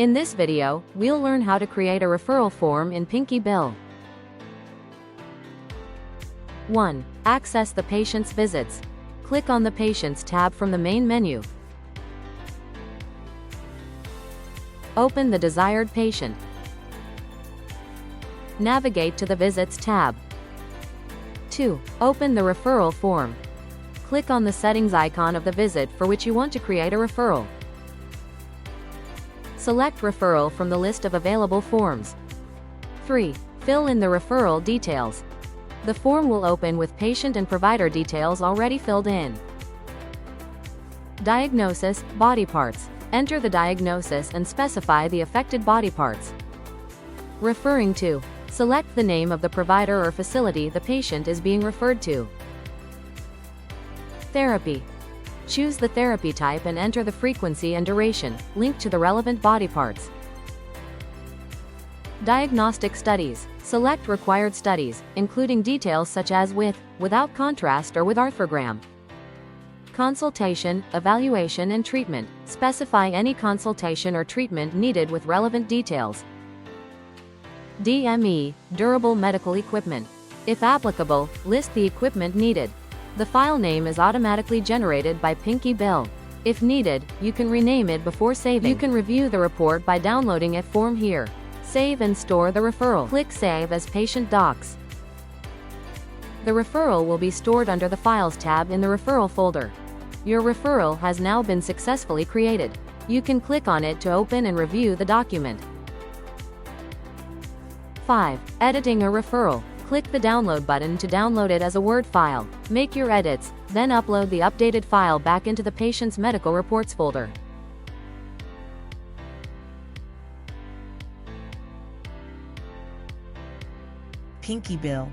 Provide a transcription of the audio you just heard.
In this video, we'll learn how to create a referral form in PinkyBill. 1. Access the patient's visits. Click on the Patients tab from the main menu. Open the desired patient. Navigate to the Visits tab. 2. Open the referral form. Click on the settings icon of the visit for which you want to create a referral. Select Referral from the list of available forms. 3. Fill in the referral details. The form will open with patient and provider details already filled in. Diagnosis, body parts. Enter the diagnosis and specify the affected body parts. Referring to. Select the name of the provider or facility the patient is being referred to. Therapy. Choose the therapy type and enter the frequency and duration, linked to the relevant body parts. Diagnostic studies. Select required studies, including details such as with, without contrast or with arthrogram. Consultation, evaluation and treatment. Specify any consultation or treatment needed with relevant details. DME, durable medical equipment. If applicable, list the equipment needed. The file name is automatically generated by PinkyBill. If needed, you can rename it before saving. You can review the report by downloading it form here. Save and store the referral. Click Save as Patient Docs. The referral will be stored under the Files tab in the Referral folder. Your referral has now been successfully created. You can click on it to open and review the document. 5. Editing a referral. Click the Download button to download it as a Word file. Make your edits, then upload the updated file back into the patient's medical reports folder. PinkyBill.